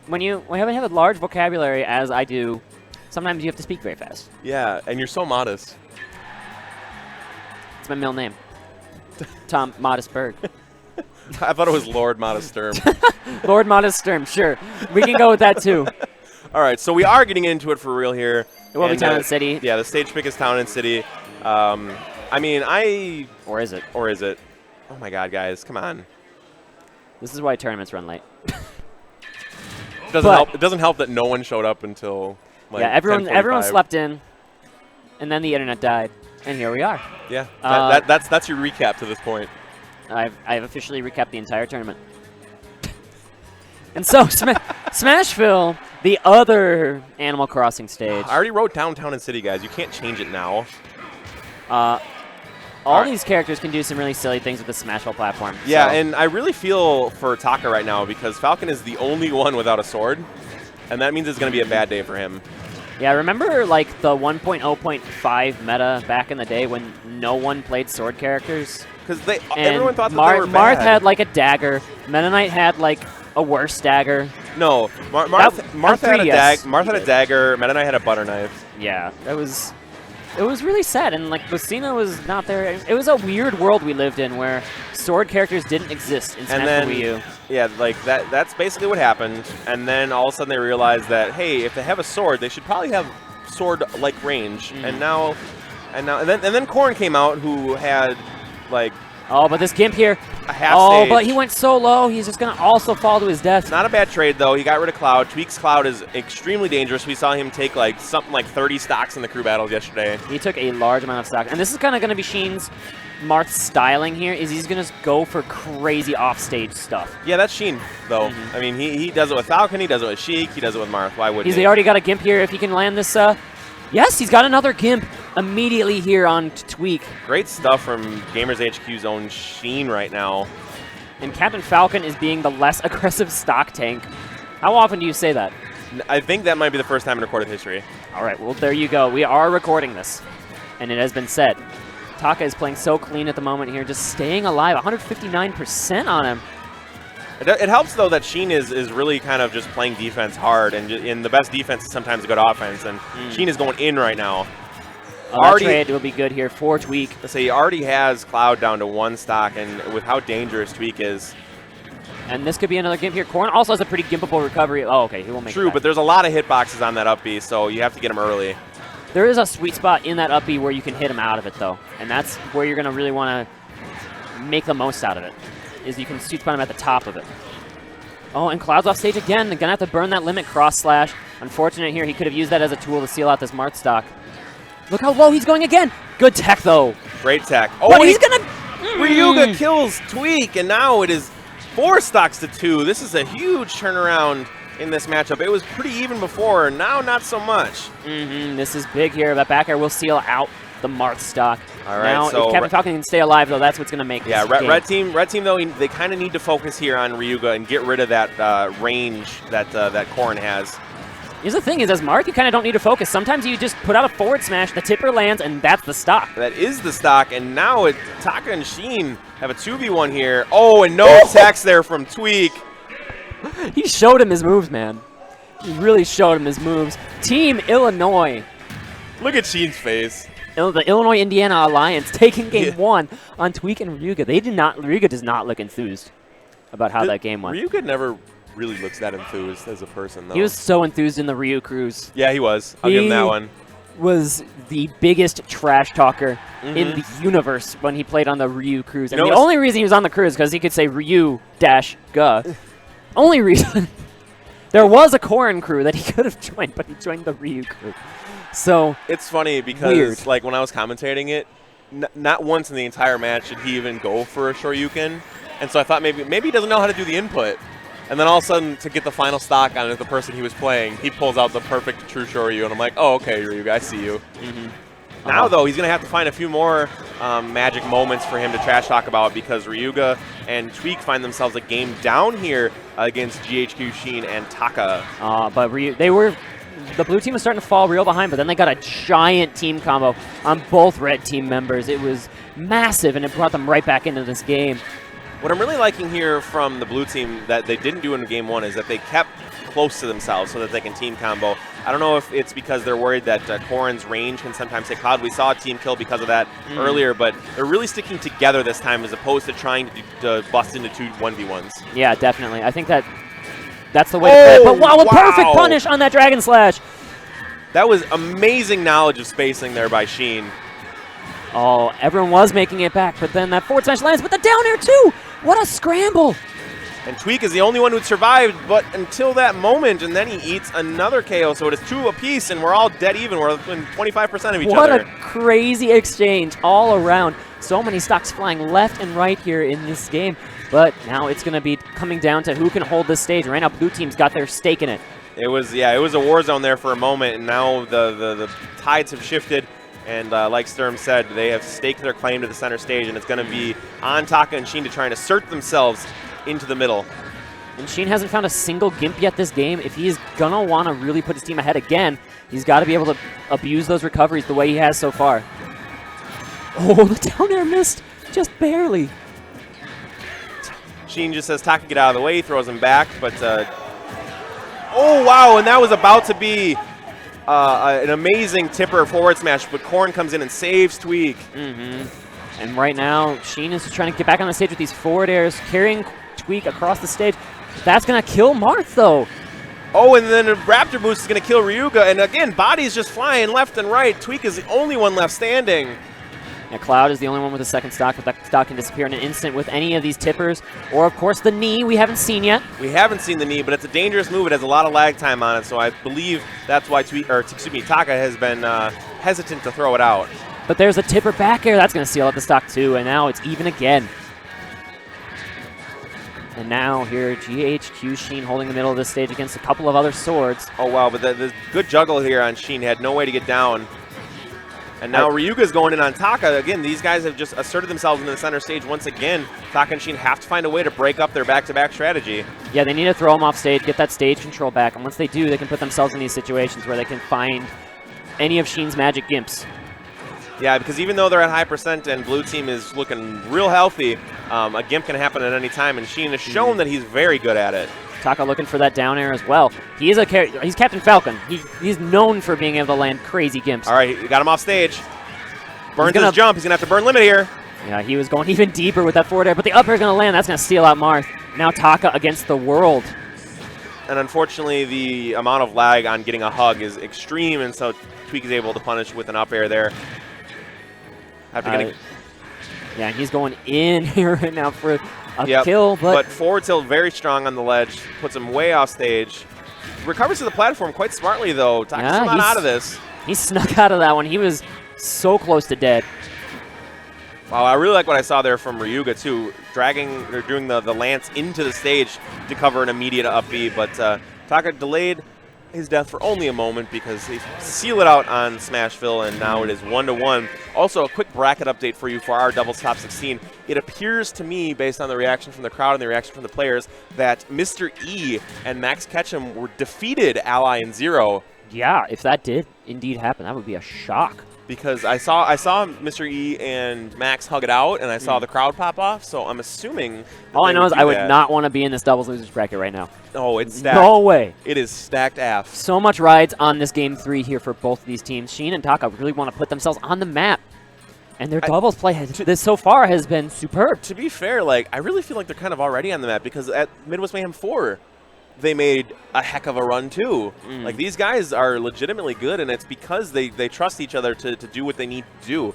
When you have a large vocabulary, as I do, sometimes you have to speak very fast. Yeah, and you're so modest. It's my middle name. Tom Modestberg. I thought it was Lord Modest Sturm. Lord Modest Sturm, sure. We can go with that, too. All right, so we are getting into it for real here. It will be Town and City. Yeah, the stage pick is Town and City. Or is it? Or is it? Oh, my God, guys, come on. This is why tournaments run late. It doesn't help that no one showed up until, like, yeah, everyone slept in, and then the internet died, and here we are. Yeah, that's your recap to this point. I've officially recapped the entire tournament. And so, Smashville, the other Animal Crossing stage. I already wrote down Town and City, guys. You can't change it now. All these characters can do some really silly things with the Smashville platform. Yeah, so. and I really feel for Taka right now because Falcon is the only one without a sword, and that means it's going to be a bad day for him. Yeah, remember like the 1.0.5 meta back in the day when no one played sword characters? Because everyone thought that they were Marth bad. had like a dagger. Meta Knight had like a worse dagger. No, Marth had a dagger. Meta Knight had a butter knife. Yeah, it was really sad, and like Lucina was not there. It was a weird world we lived in where sword characters didn't exist in Smash Wii U. Yeah, like that's basically what happened. And then all of a sudden they realized that, hey, if they have a sword, they should probably have sword-like range. And then Corrin came out, who had like but this Gimp here. A half stage. But he went so low, he's just gonna also fall to his death. Not a bad trade though. He got rid of Cloud. Tweek's Cloud is extremely dangerous. We saw him take like something like 30 stocks in the crew battles yesterday. He took a large amount of stock, and this is kind of gonna be Sheen's Marth's styling here. Is he's gonna go for crazy offstage stuff. Yeah, that's Sheen though. I mean, he does it with Falcon. He does it with Sheik. He does it with Marth. Why wouldn't he? He's already got a Gimp here. If he can land this, yes, he's got another Gimp immediately here on Tweek. Great stuff from Gamers HQ's own Sheen right now. And Captain Falcon is being the less aggressive stock tank. How often do you say that? I think that might be the first time in recorded history. All right, well, there you go. We are recording this, and it has been said. Taka is playing so clean at the moment here, just staying alive, 159% on him. It helps, though, that Sheen is really kind of just playing defense hard, and the best defense is sometimes a good offense, and Sheen is going in right now. That trade will be good here for Tweek. Let's say he already has Cloud down to 1 stock, and with how dangerous Tweek is. And this could be another Gimp here. Corrin also has a pretty gimpable recovery. Oh, okay, he won't make it. True, but there's a lot of hitboxes on that up B, so you have to get him early. There is a sweet spot in that up B where you can hit him out of it, though, and that's where you're going to really want to make the most out of it, is you can sweet spot him at the top of it. Oh, and Cloud's off stage again. They're going to have to burn that limit cross slash. Unfortunate here. He could have used that as a tool to seal out this Marth stock. Look how low he's going again. Good tech, though. Great tech. Oh, but he's going to... Ryuga kills Tweek, and now it is 4 stocks to 2. This is a huge turnaround in this matchup. It was pretty even before. Now, not so much. This is big here. That back air will seal out the Marth stock. All right, now, so if Captain Falcon can stay alive, though, that's what's going to make this game. Red team, though, they kind of need to focus here on Ryuga and get rid of that range that Corrin has. Here's the thing is, as Marth, you kind of don't need to focus. Sometimes you just put out a forward smash, the tipper lands, and that's the stock. That is the stock, and now Taka and Sheen have a 2v1 here. Oh, and no attacks there from Tweek. He showed him his moves, man. He really showed him his moves. Team Illinois. Look at Sheen's face. The Illinois-Indiana Alliance taking game 1 on Tweek and Ryuga. Ryuga does not look enthused about how that game went. Ryuga never really looks that enthused as a person, though. He was so enthused in the Ryu cruise. Yeah, he was. I'll give him that one. Was the biggest trash talker in the universe when he played on the Ryu cruise. And the only reason he was on the cruise because he could say Ryu-Ga. Only reason. There was a Corrin crew that he could have joined, but he joined the Ryu crew. So it's funny because like when I was commentating it, not once in the entire match did he even go for a Shoryuken. And so I thought maybe he doesn't know how to do the input. And then all of a sudden, to get the final stock on the person he was playing, he pulls out the perfect true Shoryu, and I'm like, oh, okay, Ryuga, I see you. Now, though, he's going to have to find a few more magic moments for him to trash talk about because Ryuga and Tweek find themselves a game down here against GHQ, Sheen, and Taka. But the blue team was starting to fall real behind, but then they got a giant team combo on both red team members. It was massive, and it brought them right back into this game. What I'm really liking here from the blue team that they didn't do in game 1 is that they kept close to themselves so that they can team combo. I don't know if it's because they're worried that Corrin's range can sometimes hit Cloud. We saw a team kill because of that earlier, but they're really sticking together this time as opposed to trying to bust into 2 1v1s. Yeah, definitely. I think that's the way to play it. But wow, a perfect punish on that Dragon Slash. That was amazing knowledge of spacing there by Sheen. Oh, everyone was making it back, but then that forward smash lands with the down air too. What a scramble. And Tweek is the only one who'd survived, but until that moment, and then he eats another KO, so it is 2 apiece, and we're all dead even. We're within 25% of each other. What a crazy exchange all around. So many stocks flying left and right here in this game, but now it's going to be coming down to who can hold this stage. Right now, blue team's got their stake in it. It was a war zone there for a moment, and now the tides have shifted. And like Sturm said, they have staked their claim to the center stage, and it's going to be on Taka and Sheen to try and assert themselves into the middle. And Sheen hasn't found a single Gimp yet this game. If he's going to want to really put his team ahead again, he's got to be able to abuse those recoveries the way he has so far. Oh, the down air missed just barely. Sheen just says Taka get out of the way, he throws him back, but oh wow, and that was about to be an amazing tipper forward smash, but Corrin comes in and saves Tweek. And right now, Sheen is just trying to get back on the stage with these forward airs, carrying Tweek across the stage. That's going to kill Marth, though. Oh, and then a Raptor Boost is going to kill Ryuga. And again, bodies just flying left and right. Tweek is the only one left standing. Yeah, Cloud is the only one with a second stock, but that stock can disappear in an instant with any of these tippers. Or, of course, the knee we haven't seen yet. We haven't seen the knee, but it's a dangerous move. It has a lot of lag time on it, so I believe that's why Taka has been hesitant to throw it out. But there's a tipper back air. That's going to seal up the stock, too, and now it's even again. And now here, GHQ Sheen holding the middle of this stage against a couple of other swords. Oh, wow, but the good juggle here on Sheen. Had no way to get down. And now Ryuga's going in on Taka. Again, these guys have just asserted themselves into the center stage once again. Taka and Sheen have to find a way to break up their back-to-back strategy. Yeah, they need to throw them off stage, get that stage control back. And once they do, they can put themselves in these situations where they can find any of Sheen's magic Gimps. Yeah, because even though they're at high percent and blue team is looking real healthy, a Gimp can happen at any time, and Sheen has shown that he's very good at it. Taka looking for that down air as well. He's Captain Falcon. He's known for being able to land crazy Gimps. All right, he got him off stage. Burns his jump. He's going to have to burn limit here. Yeah, he was going even deeper with that forward air, but the up air is going to land. That's going to steal out Marth. Now Taka against the world. And unfortunately, the amount of lag on getting a hug is extreme, and so Tweek is able to punish with an up air there. Yeah, he's going in here right now for a kill. But forward tilt very strong on the ledge, puts him way off stage. Recovers to the platform quite smartly, though. Taka's still not out of this. He snuck out of that one. He was so close to dead. Wow, I really like what I saw there from Ryuga, too. Doing the lance into the stage to cover an immediate up B, but Taka delayed his death for only a moment because they seal it out on Smashville, and now it is 1-1. Also, a quick bracket update for you for our doubles top 16. It appears to me, based on the reaction from the crowd and the reaction from the players, that Mr. E and Max Ketchum were defeated Ally in 0. Yeah, if that did indeed happen, that would be a shock. Because I saw Mr. E and Max hug it out, and I saw the crowd pop off, so I'm assuming... All I know is I would not want to be in this doubles losers bracket right now. Oh, it's stacked. No way. It is stacked AF. So much rides on this game 3 here for both of these teams. Sheen and Taka really want to put themselves on the map. And their doubles play so far has been superb. To be fair, I really feel like they're kind of already on the map, because at Midwest Mayhem 4, they made a heck of a run too. These guys are legitimately good, and it's because they trust each other to do what they need to do.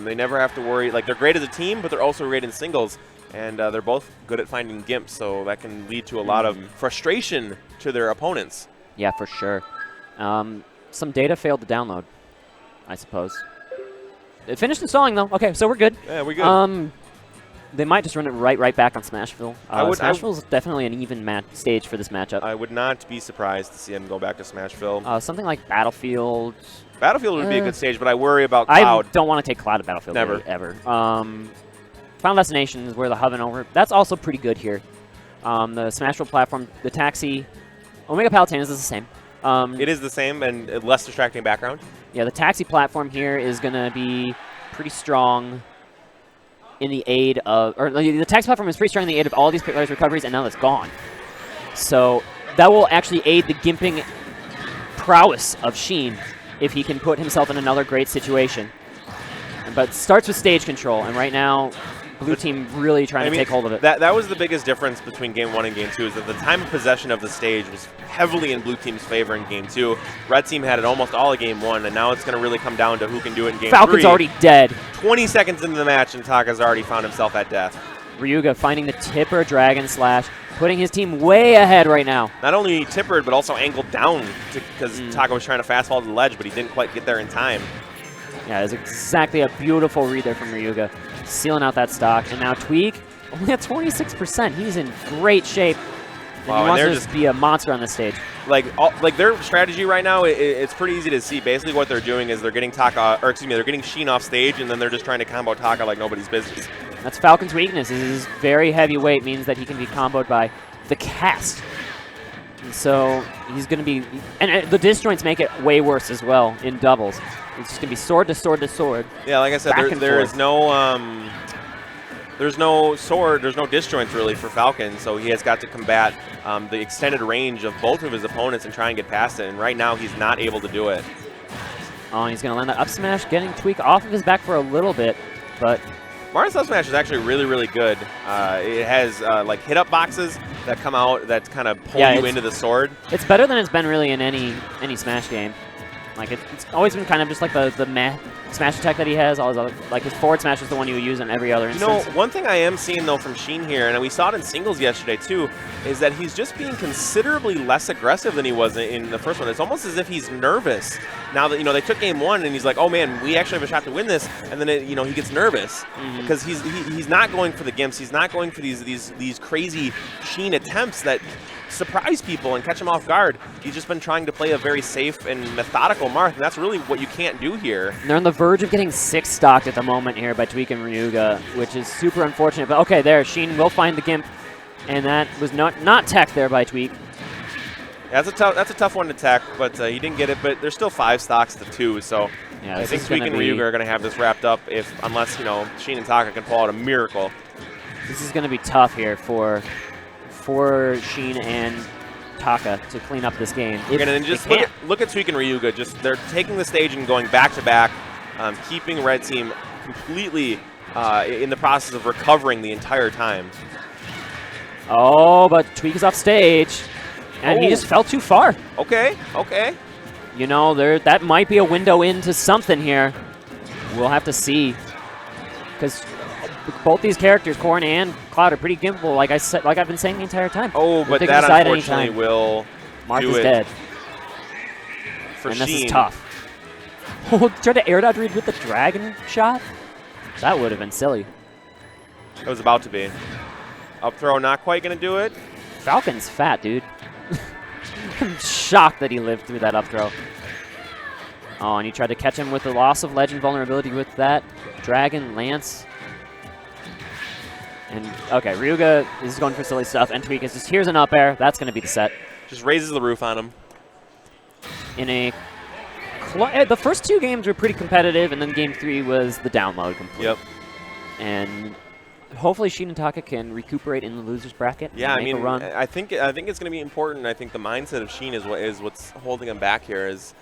They never have to worry. They're great as a team, but they're also great in singles, and they're both good at finding Gimps, so that can lead to a lot of frustration to their opponents. Yeah, for sure. Some data failed to download, I suppose. It finished installing, though. Okay, so we're good. Yeah, we're good. They might just run it right back on Smashville. Smashville's definitely an even stage for this matchup. I would not be surprised to see them go back to Smashville. Something like Battlefield. Battlefield would be a good stage, but I worry about Cloud. I don't want to take Cloud at Battlefield. Never. Really, ever. Final Destination is where the hovering over. That's also pretty good here. The Smashville platform, the taxi, Omega Palutena is the same. It is the same and less distracting background. Yeah, the taxi platform here is going to be pretty strong. in the aid of, or the tax platform is pretty strong in the aid of all these players' recoveries, and now it's gone. So that will actually aid the gimping prowess of Sheen if he can put himself in another great situation. But starts with stage control, and right now, blue team really trying to take hold of it. That was the biggest difference between Game 1 and Game 2 is that the time of possession of the stage was heavily in blue team's favor in Game 2. Red team had it almost all of Game 1, and now it's going to really come down to who can do it in Game 3. Falcon's already dead. 20 seconds into the match, and Taka's already found himself at death. Ryuga finding the tipper Dragon Slash, putting his team way ahead right now. Not only tippered, but also angled down because Taka was trying to fastball to the ledge, but he didn't quite get there in time. Yeah, it's exactly a beautiful read there from Ryuga, sealing out that stock. And now Tweek, only at 26%. He's in great shape. And Wow, he wants and to they're just be a monster on the stage. Like their strategy right now, it's pretty easy to see. Basically, what they're doing is they're getting Taka, or excuse me, they're getting Sheen off stage, and then they're just trying to combo Taka like nobody's business. That's Falcon's weakness. His very heavy weight means that he can be comboed by the cast. And so he's going to be, and the disjoints make it way worse as well in doubles. It's just going to be sword to sword to sword. Yeah, like I said, there is no there's no sword, there's no disjoints really for Falcon, so he has got to combat the extended range of both of his opponents and try and get past it, and right now he's not able to do it. Oh, and he's going to land that up smash, getting Tweek off of his back for a little bit, but Martin's up smash is actually really, really good. It has like hit-up boxes that come out that kind of pull you into the sword. It's better than it's been really in any Smash game. Like it's always been kind of just like the meh smash attack that he has. All his other, like his forward smash is the one you would use in every other instance. You know, one thing I am seeing though from Sheen here, and we saw it in singles yesterday too, is that he's just being considerably less aggressive than he was in the first one. It's almost as if he's nervous now that they took Game 1 and he's like, oh man, we actually have a shot to win this, and then he gets nervous because he's not going for the gimps. He's not going for these crazy Sheen attempts that surprise people and catch them off guard. He's just been trying to play a very safe and methodical Marth, and that's really what you can't do here. And they're on the verge of getting 6 stocked at the moment here by Tweek and Ryuga, which is super unfortunate. But okay, there, Sheen will find the gimp, and that was not tech there by Tweek. Yeah, that's a tough one to tech, but he didn't get it. But there's still 5 stocks to 2, so yeah, I think Tweek and Ryuga are going to have this wrapped up unless Sheen and Taka can pull out a miracle. This is going to be tough here for Sheen and Taka to clean up this game. And just look at Tweek and Ryuga. They're taking the stage and going back to back, keeping Red Team completely in the process of recovering the entire time. Oh, but Tweek is off stage, and he just fell too far. Okay. That might be a window into something here. We'll have to see, because both these characters, Corrin and Cloud, are pretty gimpable, like I've been saying the entire time. Oh, but that unfortunately will Marth is dead. For and Sheen. This is tough. Oh, try to air dodge read with the dragon shot? That would have been silly. It was about to be. Up throw, not quite going to do it. Falcon's fat, dude. I'm shocked that he lived through that up throw. Oh, and he tried to catch him with the loss of legend vulnerability with that. Dragon, Lance. And, okay, Ryuga is going for silly stuff, and Tweek is just, here's an up air. That's going to be the set. Just raises the roof on him. The first 2 games were pretty competitive, and then Game 3 was the download complete. Yep. And hopefully Sheen and Taka can recuperate in the loser's bracket. Yeah, and make a run. I think it's going to be important. I think the mindset of Sheen is what's holding him back here. Is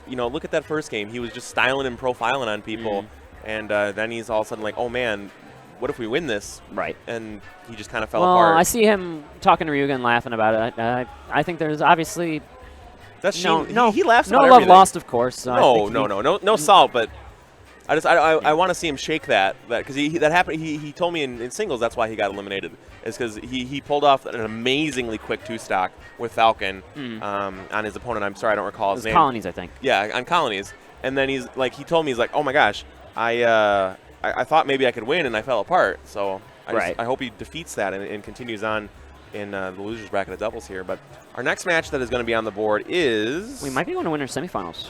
look at that first game. He was just styling and profiling on people, and then he's all of a sudden like, oh man, what if we win this? Right. And he just kind of fell apart. I see him talking to Ryuga and laughing about it. I think there's obviously he laughs about no love everything. lost, of course. So no salt, but I want to see him shake that because that happened. He told me in singles that's why he got eliminated. Is because he pulled off an amazingly quick 2-stock with Falcon on his opponent. I'm sorry, I don't recall his name. Colonies, I think. Yeah, on Colonies, and then he told me, he's like, oh my gosh, I thought maybe I could win, and I fell apart. So I hope he defeats that and continues on in the losers bracket of doubles here. But our next match that is going to be on the board is... We might be going to winners semifinals.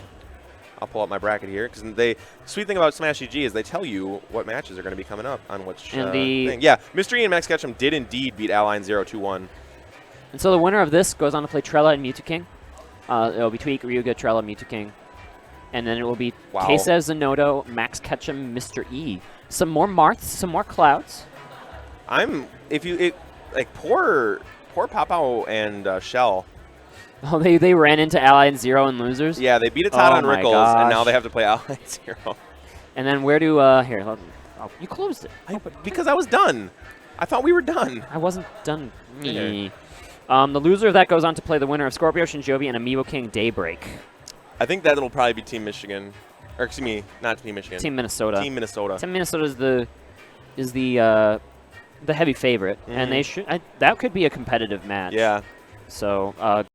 I'll pull up my bracket here because the sweet thing about Smash EG is they tell you what matches are going to be coming up on which thing. Yeah, Mystery and Max Ketchum did indeed beat Align 0-2-1. And so the winner of this goes on to play Trella and Mewtwo King. It'll be Tweek, Ryuga, Trella, Mewtwo King. And then it will be Kesev, Zenodo, Max Ketchum, Mr. E Some more Marths, some more Clouds. Poor Papao and Shell. Oh, they ran into Allied Zero and losers? Yeah, they beat a Todd on my Rickles, gosh. and now they have to play Allied Zero. And then where do, here, you closed it. Because I was done. I thought we were done. I wasn't done. Okay. The loser of that goes on to play the winner of Scorpio Shinjobi and Amiibo King Daybreak. I think that'll probably be Team Michigan. Or excuse me, not Team Michigan. Team Minnesota. Team Minnesota. Team Minnesota is the heavy favorite, and they should that could be a competitive match. Yeah. So